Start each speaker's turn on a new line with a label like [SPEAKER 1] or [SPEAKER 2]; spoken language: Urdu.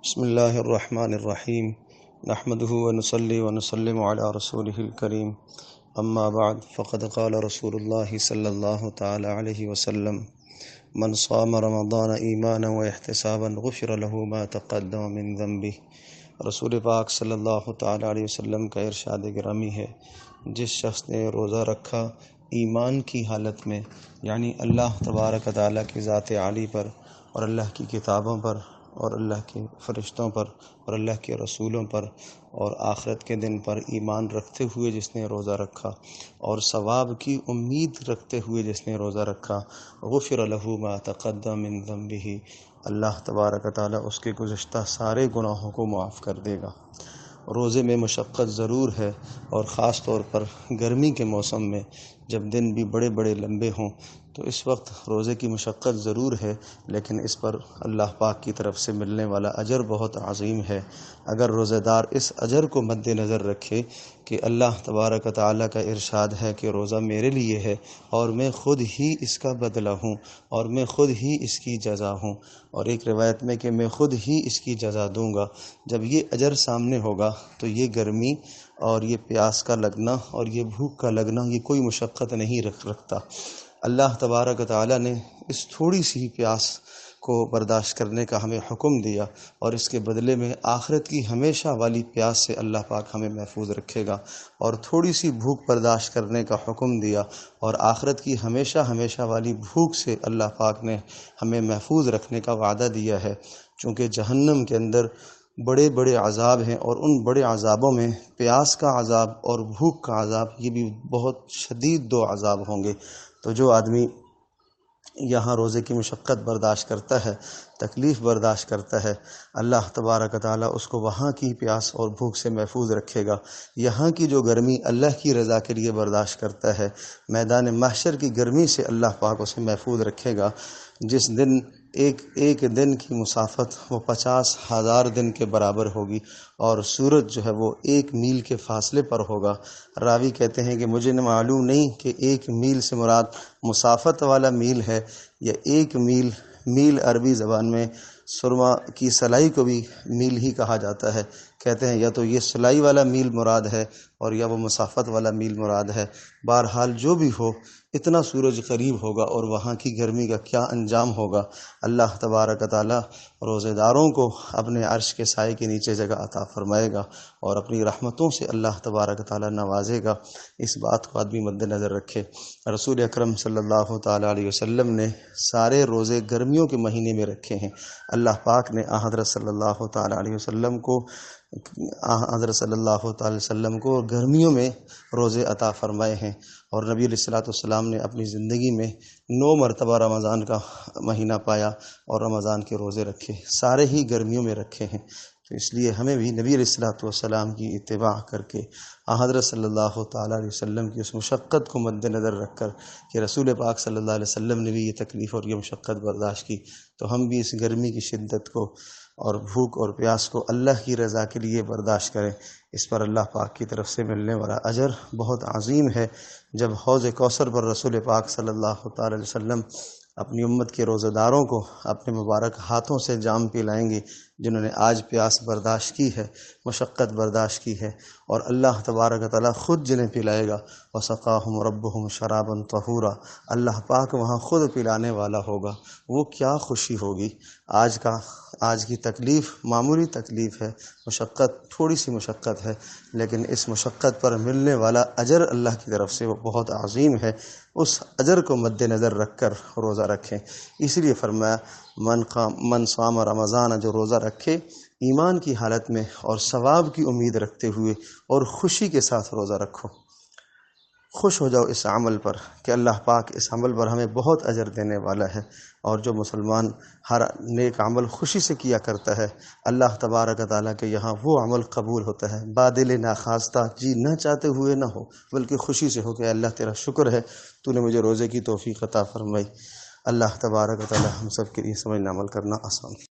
[SPEAKER 1] بسم اللہ الرحمن الرحیم نحمده ونصلی ونسلم علی رسولہ الکریم اما بعد فقد قال رسول اللہ صلی اللہ تعالی علیہ وسلم من صام رمضان ایمانا واحتسابا غفر له ما تقدم من ذنبہ۔ رسول پاک صلی اللہ تعالی علیہ وسلم کا ارشاد گرامی ہے، جس شخص نے روزہ رکھا ایمان کی حالت میں، یعنی اللہ تبارک تعالیٰ کی ذات عالی پر اور اللہ کی کتابوں پر اور اللہ کے فرشتوں پر اور اللہ کے رسولوں پر اور آخرت کے دن پر ایمان رکھتے ہوئے جس نے روزہ رکھا اور ثواب کی امید رکھتے ہوئے جس نے روزہ رکھا، غفر له ما تقدم من ذنبہ، اللہ تبارک تعالیٰ اس کے گزشتہ سارے گناہوں کو معاف کر دے گا۔ روزے میں مشقت ضرور ہے، اور خاص طور پر گرمی کے موسم میں جب دن بھی بڑے بڑے لمبے ہوں تو اس وقت روزے کی مشقت ضرور ہے، لیکن اس پر اللہ پاک کی طرف سے ملنے والا اجر بہت عظیم ہے۔ اگر روزہ دار اس اجر کو مد نظر رکھے کہ اللہ تبارک تعالیٰ کا ارشاد ہے کہ روزہ میرے لیے ہے اور میں خود ہی اس کا بدلہ ہوں اور میں خود ہی اس کی جزا ہوں، اور ایک روایت میں کہ میں خود ہی اس کی جزا دوں گا، جب یہ اجر سامنے ہوگا تو یہ گرمی اور یہ پیاس کا لگنا اور یہ بھوک کا لگنا یہ کوئی مشقت نہیں رکھتا۔ اللہ تبارک تعالیٰ نے اس تھوڑی سی پیاس کو برداشت کرنے کا ہمیں حکم دیا، اور اس کے بدلے میں آخرت کی ہمیشہ والی پیاس سے اللہ پاک ہمیں محفوظ رکھے گا، اور تھوڑی سی بھوک برداشت کرنے کا حکم دیا، اور آخرت کی ہمیشہ والی بھوک سے اللہ پاک نے ہمیں محفوظ رکھنے کا وعدہ دیا ہے، چونکہ جہنم کے اندر بڑے بڑے عذاب ہیں، اور ان بڑے عذابوں میں پیاس کا عذاب اور بھوک کا عذاب یہ بھی بہت شدید دو عذاب ہوں گے۔ تو جو آدمی یہاں روزے کی مشقت برداشت کرتا ہے، تکلیف برداشت کرتا ہے، اللہ تبارک تعالیٰ اس کو وہاں کی پیاس اور بھوک سے محفوظ رکھے گا۔ یہاں کی جو گرمی اللہ کی رضا کے لیے برداشت کرتا ہے، میدان محشر کی گرمی سے اللہ پاک اسے محفوظ رکھے گا، جس دن ایک دن کی مسافت وہ 50,000 دن کے برابر ہوگی، اور سورج جو ہے وہ 1 میل کے فاصلے پر ہوگا۔ راوی کہتے ہیں کہ مجھے معلوم نہیں کہ 1 میل سے مراد مسافت والا میل ہے یا 1 میل۔ میل عربی زبان میں سرما کی سلائی کو بھی میل ہی کہا جاتا ہے، کہتے ہیں یا تو یہ سلائی والا میل مراد ہے اور یا وہ مسافت والا میل مراد ہے۔ بہرحال جو بھی ہو، اتنا سورج قریب ہوگا، اور وہاں کی گرمی کا کیا انجام ہوگا۔ اللہ تبارک تعالیٰ روزے داروں کو اپنے عرش کے سائے کے نیچے جگہ عطا فرمائے گا، اور اپنی رحمتوں سے اللہ تبارک تعالیٰ نوازے گا۔ اس بات کو آدمی مد نظر رکھے۔ رسول اکرم صلی اللہ تعالیٰ علیہ وسلم نے سارے روزے گرمیوں کے مہینے میں رکھے ہیں۔ اللہ پاک نے حضرت صلی اللہ تعالیٰ علیہ وسلم کو گرمیوں میں روزے عطا فرمائے ہیں، اور نبی علیہ الصلوۃ والسلام نے اپنی زندگی میں 9 مرتبہ رمضان کا مہینہ پایا اور رمضان کے روزے رکھے، سارے ہی گرمیوں میں رکھے ہیں۔ تو اس لیے ہمیں بھی نبی علیہ الصلوۃ والسلام کی اتباع کر کے حضرت صلی اللہ تعالیٰ علیہ وسلم کی اس مشقت کو مد نظر رکھ کر کہ رسول پاک صلی اللہ علیہ وسلم نے بھی یہ تکلیف اور یہ مشقت برداشت کی، تو ہم بھی اس گرمی کی شدت کو اور بھوک اور پیاس کو اللہ کی رضا کے لیے برداشت کریں۔ اس پر اللہ پاک کی طرف سے ملنے والا اجر بہت عظیم ہے۔ جب حوض کوثر پر رسول پاک صلی اللہ تعالی علیہ وسلم اپنی امت کے روزہ داروں کو اپنے مبارک ہاتھوں سے جام پلائیں گے، جنہوں نے آج پیاس برداشت کی ہے، مشقت برداشت کی ہے، اور اللہ تبارک تعالیٰ خود جنہیں پلائے گا، وَسَقَاهُمْ رَبُّهُمْ شَرَابًا طَهُورًا، اللہ پاک وہاں خود پلانے والا ہوگا۔ وہ کیا خوشی ہوگی۔ آج کی تکلیف معمولی تکلیف ہے، مشقت تھوڑی سی مشقت ہے، لیکن اس مشقت پر ملنے والا اجر اللہ کی طرف سے وہ بہت عظیم ہے۔ اس اجر کو مد نظر رکھ کر روزہ رکھیں۔ اس لیے فرمایا من صام رمضان، جو روزہ رکھے ایمان کی حالت میں اور ثواب کی امید رکھتے ہوئے، اور خوشی کے ساتھ روزہ رکھو۔ خوش ہو جاؤ اس عمل پر کہ اللہ پاک اس عمل پر ہمیں بہت اجر دینے والا ہے، اور جو مسلمان ہر نیک عمل خوشی سے کیا کرتا ہے، اللہ تبارک تعالیٰ کے یہاں وہ عمل قبول ہوتا ہے، بادل ناخواستہ، جی نہ چاہتے ہوئے نہ ہو، بلکہ خوشی سے ہو کہ اللہ تیرا شکر ہے، تو نے مجھے روزے کی توفیق عطا فرمائی۔ اللہ تبارک تعالیٰ ہم سب کے لیے سمجھنا عمل کرنا آسان